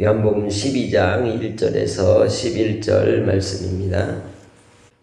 요한복음 12장 1절에서 11절 말씀입니다.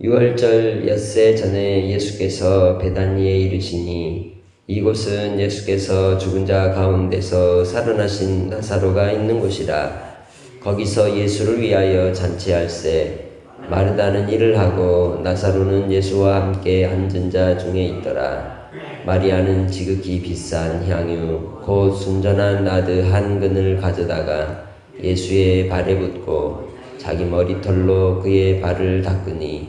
6월절 엿새 전에 예수께서 베다니에 이르시니 이곳은 예수께서 죽은 자 가운데서 살아나신 나사로가 있는 곳이라. 거기서 예수를 위하여 잔치할세 마르다는 일을 하고 나사로는 예수와 함께 앉은 자 중에 있더라. 마리아는 지극히 비싼 향유 곧 순전한 나드 한 근을 가져다가 예수의 발에 붓고 자기 머리털로 그의 발을 닦으니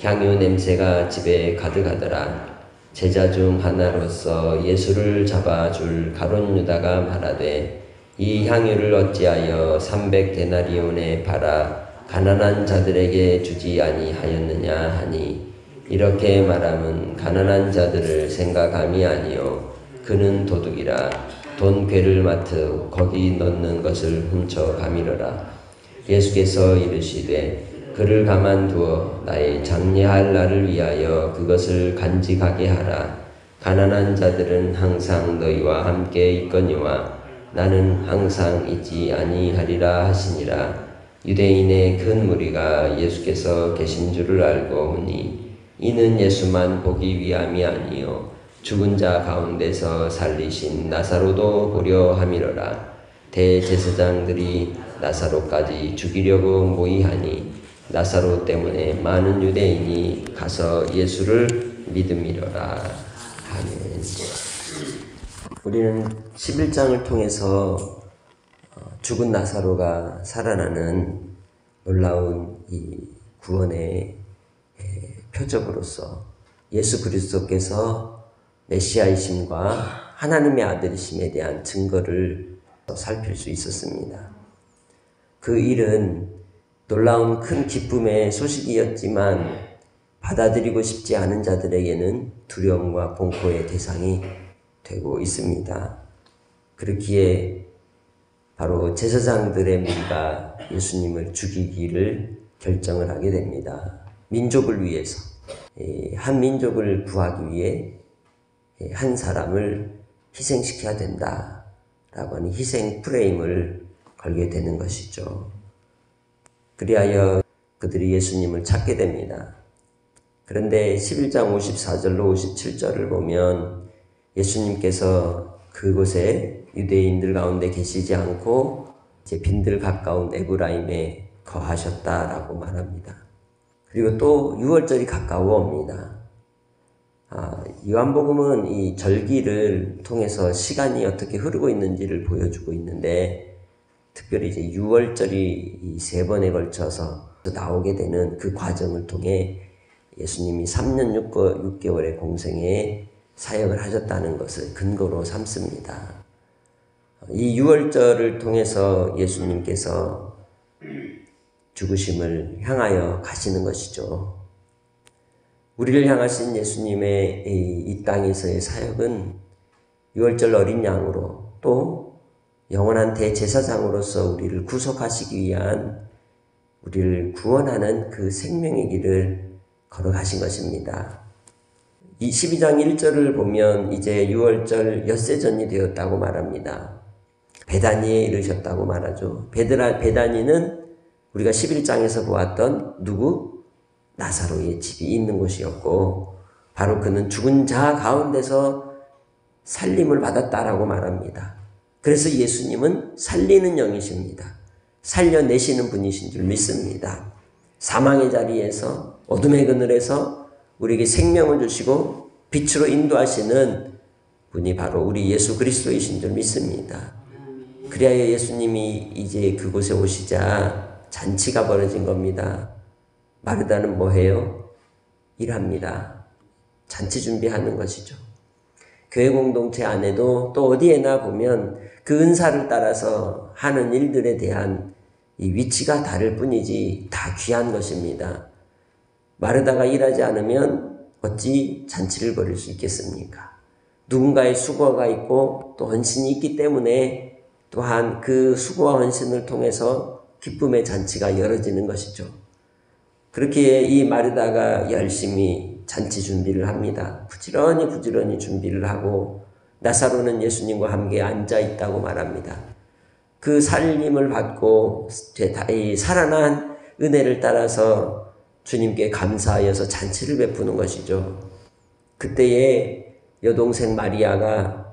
향유 냄새가 집에 가득하더라. 제자 중 하나로서 예수를 잡아줄 가룟 유다가 말하되 이 향유를 어찌하여 300데나리온에 팔아 가난한 자들에게 주지 아니하였느냐 하니, 이렇게 말함은 가난한 자들을 생각함이 아니요 그는 도둑이라 돈 괴를 맡으 거기 넣는 것을 훔쳐 가미러라. 예수께서 이르시되 그를 가만두어 나의 장례할 날을 위하여 그것을 간직하게 하라. 가난한 자들은 항상 너희와 함께 있거니와 나는 항상 있지 아니하리라 하시니라. 유대인의 큰 무리가 예수께서 계신 줄을 알고 오니 이는 예수만 보기 위함이 아니요 죽은 자 가운데서 살리신 나사로도 보려 함이러라. 대제사장들이 나사로까지 죽이려고 모의하니 나사로 때문에 많은 유대인이 가서 예수를 믿음이러라. 아멘. 우리는 11장을 통해서 죽은 나사로가 살아나는 놀라운 이 구원의 표적으로서 예수 그리스도께서 메시아이심과 하나님의 아들이심에 대한 증거를 살필 수 있었습니다. 그 일은 놀라운 큰 기쁨의 소식이었지만 받아들이고 싶지 않은 자들에게는 두려움과 공포의 대상이 되고 있습니다. 그렇기에 바로 제사장들의 무리가 예수님을 죽이기를 결정을 하게 됩니다. 민족을 위해서, 한 민족을 구하기 위해 한 사람을 희생시켜야 된다라고 하는 희생 프레임을 걸게 되는 것이죠. 그리하여 그들이 예수님을 찾게 됩니다. 그런데 11장 54절로 57절을 보면 예수님께서 그곳에 유대인들 가운데 계시지 않고 이제 빈들 가까운 에브라임에 거하셨다라고 말합니다. 그리고 또 6월절이 가까워 옵니다. 요한복음은 이 절기를 통해서 시간이 어떻게 흐르고 있는지를 보여주고 있는데, 특별히 이제 6월절이 이 3번에 걸쳐서 나오게 되는 그 과정을 통해 예수님이 3년 6개월의 공생에 사역을 하셨다는 것을 근거로 삼습니다. 이 6월절을 통해서 예수님께서 죽으심을 향하여 가시는 것이죠. 우리를 향하신 예수님의 이 땅에서의 사역은 6월절 어린 양으로 또 영원한 대제사장으로서 우리를 구속하시기 위한, 우리를 구원하는 그 생명의 길을 걸어가신 것입니다. 이 12장 1절을 보면 이제 6월절 엿새전이 되었다고 말합니다. 베다니에 이르셨다고 말하죠. 베다니는 우리가 11장에서 보았던 누구? 나사로의 집이 있는 곳이었고, 바로 그는 죽은 자 가운데서 살림을 받았다라고 말합니다. 그래서 예수님은 살리는 영이십니다. 살려내시는 분이신 줄 믿습니다. 사망의 자리에서, 어둠의 그늘에서 우리에게 생명을 주시고 빛으로 인도하시는 분이 바로 우리 예수 그리스도이신 줄 믿습니다. 그리하여 예수님이 이제 그곳에 오시자 잔치가 벌어진 겁니다. 마르다는 뭐해요? 일합니다. 잔치 준비하는 것이죠. 교회 공동체 안에도 또 어디에나 보면 그 은사를 따라서 하는 일들에 대한 이 위치가 다를 뿐이지 다 귀한 것입니다. 마르다가 일하지 않으면 어찌 잔치를 벌일 수 있겠습니까? 누군가의 수고가 있고 또 헌신이 있기 때문에 또한 그 수고와 헌신을 통해서 기쁨의 잔치가 열어지는 것이죠. 그렇기에 이 마르다가 열심히 잔치 준비를 합니다. 부지런히 준비를 하고 나사로는 예수님과 함께 앉아 있다고 말합니다. 그 살림을 받고 살아난 은혜를 따라서 주님께 감사하여서 잔치를 베푸는 것이죠. 그때에 여동생 마리아가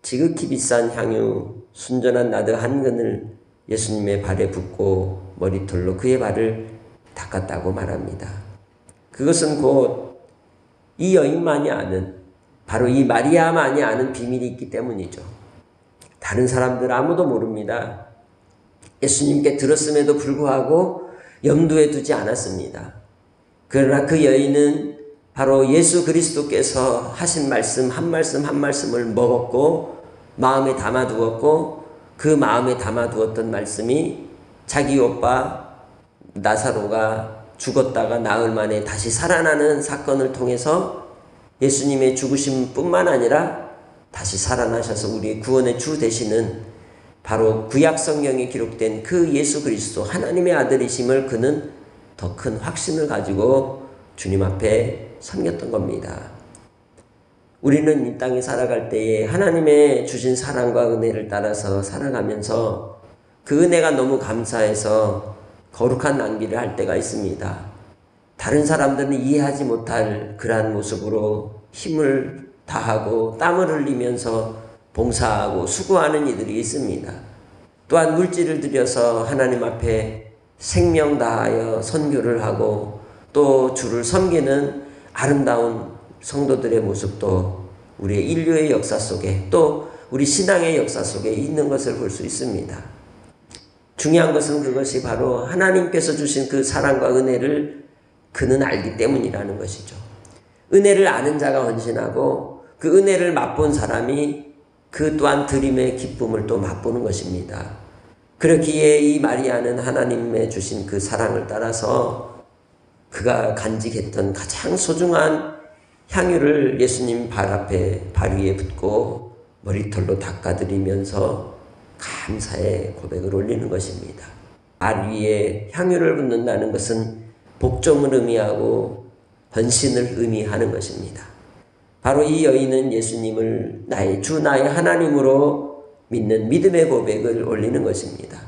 지극히 비싼 향유 순전한 나드 한 근을 예수님의 발에 붓고 머리털로 그의 발을 닦았다고 말합니다. 그것은 곧 이 여인만이 아는, 바로 이 마리아만이 아는 비밀이 있기 때문이죠. 다른 사람들 아무도 모릅니다. 예수님께 들었음에도 불구하고 염두에 두지 않았습니다. 그러나 그 여인은 바로 예수 그리스도께서 하신 말씀 한 말씀 한 말씀을 먹었고 마음에 담아두었고, 그 마음에 담아두었던 말씀이 자기 오빠 나사로가 죽었다가 나흘 만에 다시 살아나는 사건을 통해서 예수님의 죽으심뿐만 아니라 다시 살아나셔서 우리의 구원의 주 되시는 바로 구약 성경에 기록된 그 예수 그리스도 하나님의 아들이심을 그는 더 큰 확신을 가지고 주님 앞에 섬겼던 겁니다. 우리는 이 땅에 살아갈 때에 하나님의 주신 사랑과 은혜를 따라서 살아가면서 그 은혜가 너무 감사해서 거룩한 낭비를 할 때가 있습니다. 다른 사람들은 이해하지 못할 그러한 모습으로 힘을 다하고 땀을 흘리면서 봉사하고 수고하는 이들이 있습니다. 또한 물질을 들여서 하나님 앞에 생명 다하여 선교를 하고 또 주를 섬기는 아름다운 성도들의 모습도 우리의 인류의 역사 속에 또 우리 신앙의 역사 속에 있는 것을 볼 수 있습니다. 중요한 것은 그것이 바로 하나님께서 주신 그 사랑과 은혜를 그는 알기 때문이라는 것이죠. 은혜를 아는 자가 헌신하고 그 은혜를 맛본 사람이 그 또한 드림의 기쁨을 또 맛보는 것입니다. 그렇기에 이 마리아는 하나님의 주신 그 사랑을 따라서 그가 간직했던 가장 소중한 향유를 예수님 발 위에 붓고 머리털로 닦아드리면서 감사의 고백을 올리는 것입니다. 발 위에 향유를 붓는다는 것은 복종을 의미하고 헌신을 의미하는 것입니다. 바로 이 여인은 예수님을 나의 주 나의 하나님으로 믿는 믿음의 고백을 올리는 것입니다.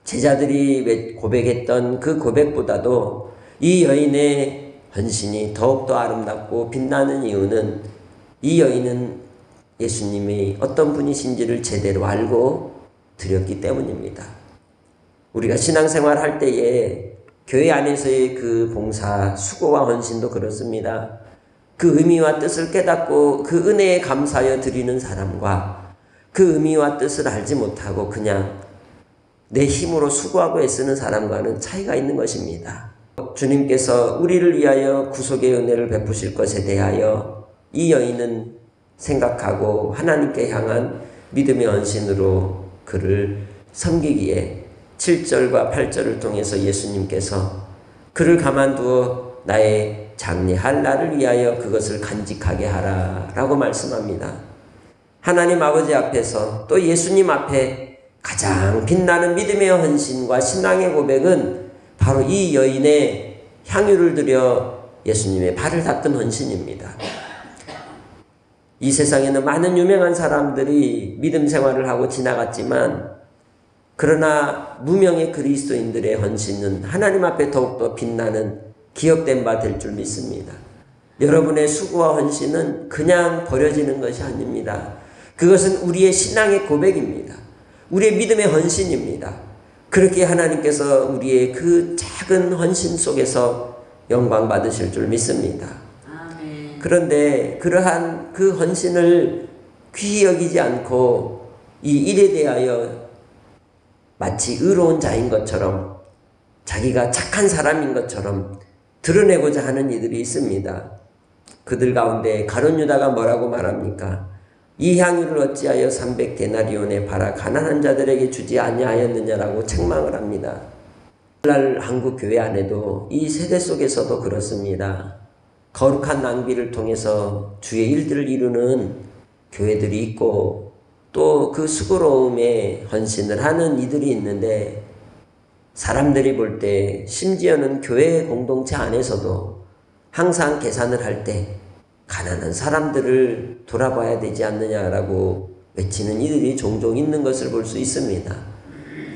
제자들이 고백했던 그 고백보다도 이 여인의 헌신이 더욱더 아름답고 빛나는 이유는 이 여인은 예수님이 어떤 분이신지를 제대로 알고 드렸기 때문입니다. 우리가 신앙생활 할 때에 교회 안에서의 그 봉사, 수고와 헌신도 그렇습니다. 그 의미와 뜻을 깨닫고 그 은혜에 감사하여 드리는 사람과 그 의미와 뜻을 알지 못하고 그냥 내 힘으로 수고하고 애쓰는 사람과는 차이가 있는 것입니다. 주님께서 우리를 위하여 구속의 은혜를 베푸실 것에 대하여 이 여인은 생각하고 하나님께 향한 믿음의 헌신으로 그를 섬기기에 7절과 8절을 통해서 예수님께서 그를 가만두어 나의 장래할 날을 위하여 그것을 간직하게 하라 라고 말씀합니다. 하나님 아버지 앞에서 또 예수님 앞에 가장 빛나는 믿음의 헌신과 신앙의 고백은 바로 이 여인의 향유를 들여 예수님의 발을 닦은 헌신입니다. 이 세상에는 많은 유명한 사람들이 믿음 생활을 하고 지나갔지만 그러나 무명의 그리스도인들의 헌신은 하나님 앞에 더욱더 빛나는 기억된 바 될 줄 믿습니다. 여러분의 수고와 헌신은 그냥 버려지는 것이 아닙니다. 그것은 우리의 신앙의 고백입니다. 우리의 믿음의 헌신입니다. 그렇게 하나님께서 우리의 그 작은 헌신 속에서 영광 받으실 줄 믿습니다. 아멘. 그런데 그러한 그 헌신을 귀히 여기지 않고 이 일에 대하여 마치 의로운 자인 것처럼 자기가 착한 사람인 것처럼 드러내고자 하는 이들이 있습니다. 그들 가운데 가룟 유다가 뭐라고 말합니까? 이 향유를 어찌하여 300데나리온에 팔아 가난한 자들에게 주지 아니하였느냐라고 책망을 합니다. 오늘날 한국 교회 안에도 이 세대 속에서도 그렇습니다. 거룩한 낭비를 통해서 주의 일들을 이루는 교회들이 있고 또 그 수고로움에 헌신을 하는 이들이 있는데 사람들이 볼 때 심지어는 교회 공동체 안에서도 항상 계산을 할 때 가난한 사람들을 돌아봐야 되지 않느냐라고 외치는 이들이 종종 있는 것을 볼 수 있습니다.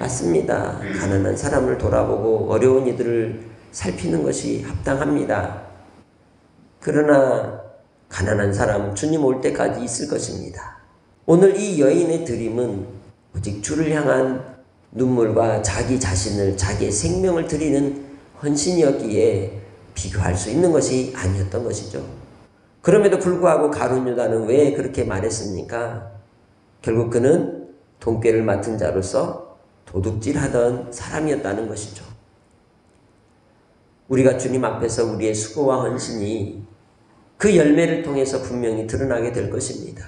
맞습니다. 가난한 사람을 돌아보고 어려운 이들을 살피는 것이 합당합니다. 그러나 가난한 사람 주님 올 때까지 있을 것입니다. 오늘 이 여인의 드림은 오직 주를 향한 눈물과 자기 자신을, 자기의 생명을 드리는 헌신이었기에 비교할 수 있는 것이 아니었던 것이죠. 그럼에도 불구하고 가룟 유다는 왜 그렇게 말했습니까? 결국 그는 돈꾀를 맡은 자로서 도둑질하던 사람이었다는 것이죠. 우리가 주님 앞에서 우리의 수고와 헌신이 그 열매를 통해서 분명히 드러나게 될 것입니다.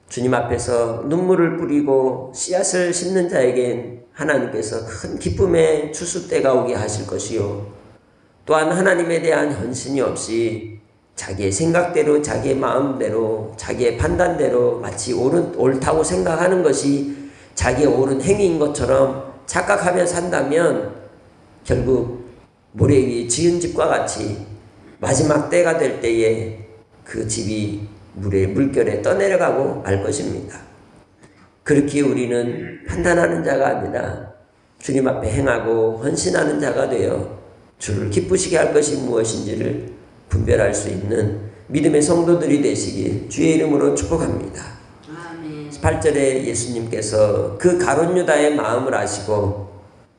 주님 앞에서 눈물을 뿌리고 씨앗을 심는 자에겐 하나님께서 큰 기쁨의 추수 때가 오게 하실 것이요, 또한 하나님에 대한 헌신이 없이 자기의 생각대로, 자기의 마음대로, 자기의 판단대로 마치 옳다고 생각하는 것이 자기의 옳은 행위인 것처럼 착각하며 산다면 결국 모래 위에 지은 집과 같이 마지막 때가 될 때에 그 집이 물결에 떠내려가고 말 것입니다. 그렇기에 우리는 판단하는 자가 아니라 주님 앞에 행하고 헌신하는 자가 되어 주를 기쁘시게 할 것이 무엇인지를 분별할 수 있는 믿음의 성도들이 되시길 주의 이름으로 축복합니다. 아멘. 8절에 예수님께서 그 가룟 유다의 마음을 아시고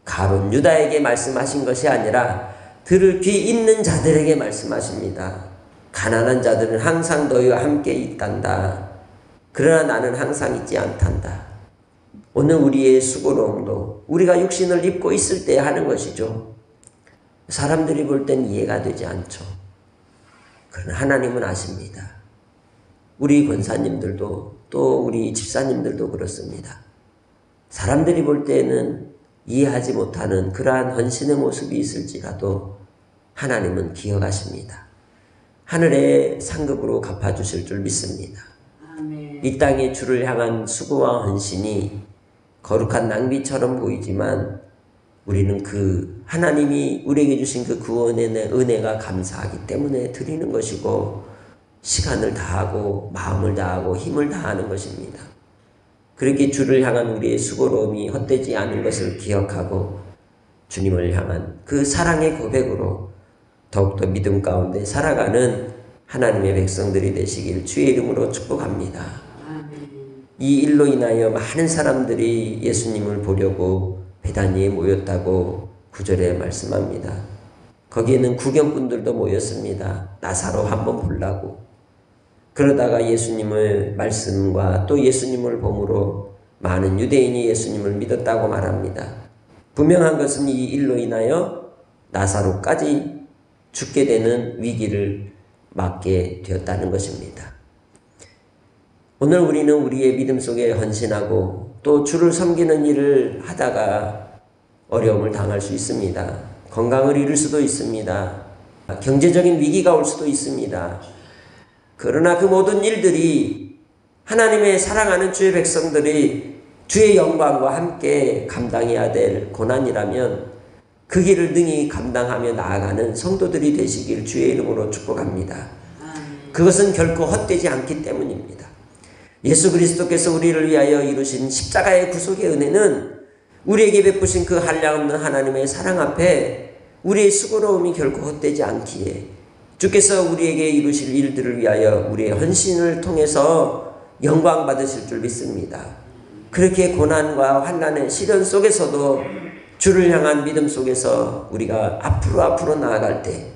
가룟 유다에게 말씀하신 것이 아니라 들을 귀 있는 자들에게 말씀하십니다. 가난한 자들은 항상 너희와 함께 있단다. 그러나 나는 항상 있지 않단다. 오늘 우리의 수고로움도 우리가 육신을 입고 있을 때 하는 것이죠. 사람들이 볼 땐 이해가 되지 않죠. 그러나 하나님은 아십니다. 우리 권사님들도 또 우리 집사님들도 그렇습니다. 사람들이 볼 때는 이해하지 못하는 그러한 헌신의 모습이 있을지라도 하나님은 기억하십니다. 하늘의 상급으로 갚아주실 줄 믿습니다. 아멘. 이 땅의 주를 향한 수고와 헌신이 거룩한 낭비처럼 보이지만 우리는 그 하나님이 우리에게 주신 그 구원의 은혜가 감사하기 때문에 드리는 것이고 시간을 다하고 마음을 다하고 힘을 다하는 것입니다. 그렇게 주를 향한 우리의 수고로움이 헛되지 않은 것을 기억하고 주님을 향한 그 사랑의 고백으로 더욱더 믿음 가운데 살아가는 하나님의 백성들이 되시길 주의 이름으로 축복합니다. 이 일로 인하여 많은 사람들이 예수님을 보려고 베다니에 모였다고 9절에 말씀합니다. 거기에는 구경꾼들도 모였습니다. 나사로 한번 보려고. 그러다가 예수님의 말씀과 또 예수님을 봄으로 많은 유대인이 예수님을 믿었다고 말합니다. 분명한 것은 이 일로 인하여 나사로까지 죽게 되는 위기를 맞게 되었다는 것입니다. 오늘 우리는 우리의 믿음 속에 헌신하고 또 주를 섬기는 일을 하다가 어려움을 당할 수 있습니다. 건강을 잃을 수도 있습니다. 경제적인 위기가 올 수도 있습니다. 그러나 그 모든 일들이 하나님의 사랑하는 주의 백성들이 주의 영광과 함께 감당해야 될 고난이라면 그 길을 능히 감당하며 나아가는 성도들이 되시길 주의 이름으로 축복합니다. 그것은 결코 헛되지 않기 때문입니다. 예수 그리스도께서 우리를 위하여 이루신 십자가의 구속의 은혜는 우리에게 베푸신 그 한량없는 하나님의 사랑 앞에 우리의 수고로움이 결코 헛되지 않기에 주께서 우리에게 이루실 일들을 위하여 우리의 헌신을 통해서 영광 받으실 줄 믿습니다. 그렇게 고난과 환난의 시련 속에서도 주를 향한 믿음 속에서 우리가 앞으로 나아갈 때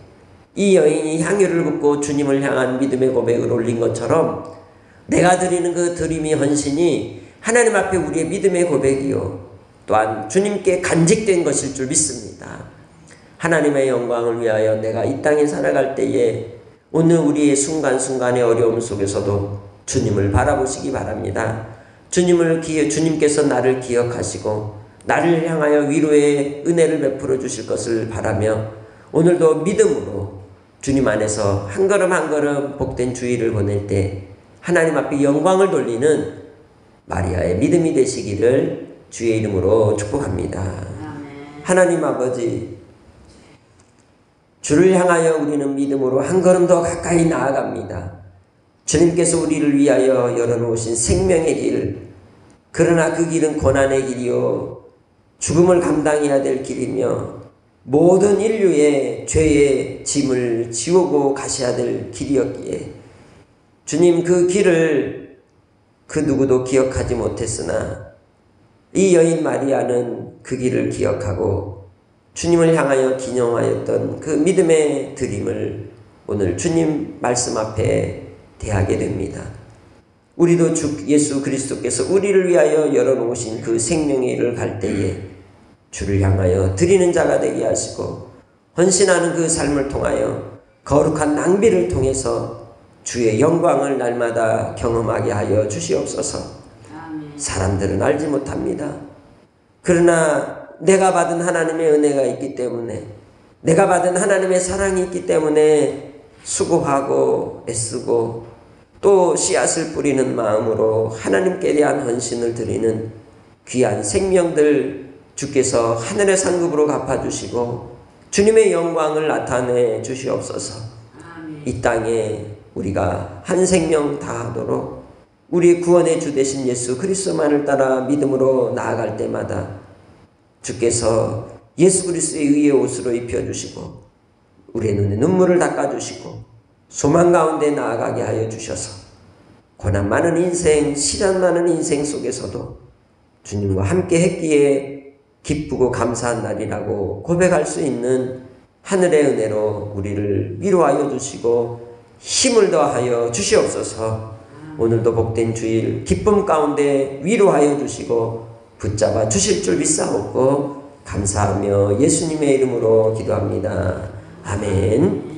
이 여인이 향유를 붓고 주님을 향한 믿음의 고백을 올린 것처럼 내가 드리는 그 드림이 헌신이 하나님 앞에 우리의 믿음의 고백이요 또한 주님께 간직된 것일 줄 믿습니다. 하나님의 영광을 위하여 내가 이 땅에 살아갈 때에 오늘 우리의 순간순간의 어려움 속에서도 주님을 바라보시기 바랍니다. 주님께서 나를 기억하시고 나를 향하여 위로의 은혜를 베풀어 주실 것을 바라며 오늘도 믿음으로 주님 안에서 한 걸음 한 걸음 복된 주일을 보낼 때 하나님 앞에 영광을 돌리는 마리아의 믿음이 되시기를 주의 이름으로 축복합니다. 하나님 아버지, 주를 향하여 우리는 믿음으로 한 걸음 더 가까이 나아갑니다. 주님께서 우리를 위하여 열어놓으신 생명의 길, 그러나 그 길은 고난의 길이요 죽음을 감당해야 될 길이며 모든 인류의 죄의 짐을 지우고 가셔야 될 길이었기에 주님 그 길을 그 누구도 기억하지 못했으나 이 여인 마리아는 그 길을 기억하고 주님을 향하여 기념하였던 그 믿음의 드림을 오늘 주님 말씀 앞에 대하게 됩니다. 우리도 주 예수 그리스도께서 우리를 위하여 열어놓으신 그 생명의 일을 갈 때에 주를 향하여 드리는 자가 되게 하시고 헌신하는 그 삶을 통하여 거룩한 낭비를 통해서 주의 영광을 날마다 경험하게 하여 주시옵소서. 사람들은 알지 못합니다. 그러나 내가 받은 하나님의 은혜가 있기 때문에, 내가 받은 하나님의 사랑이 있기 때문에 수고하고 애쓰고 또 씨앗을 뿌리는 마음으로 하나님께 대한 헌신을 드리는 귀한 생명들 주께서 하늘의 상급으로 갚아주시고 주님의 영광을 나타내 주시옵소서. 이 땅에 우리가 한 생명 다하도록 우리 구원의 주 되신 예수 그리스도만을 따라 믿음으로 나아갈 때마다 주께서 예수 그리스도의 의의 옷으로 입혀주시고 우리의 눈에 눈물을 닦아주시고 소망 가운데 나아가게 하여 주셔서 고난 많은 인생, 시련 많은 인생 속에서도 주님과 함께 했기에 기쁘고 감사한 날이라고 고백할 수 있는 하늘의 은혜로 우리를 위로하여 주시고 힘을 더하여 주시옵소서. 오늘도 복된 주일 기쁨 가운데 위로하여 주시고 붙잡아 주실 줄 믿사옵고 감사하며 예수님의 이름으로 기도합니다. 아멘.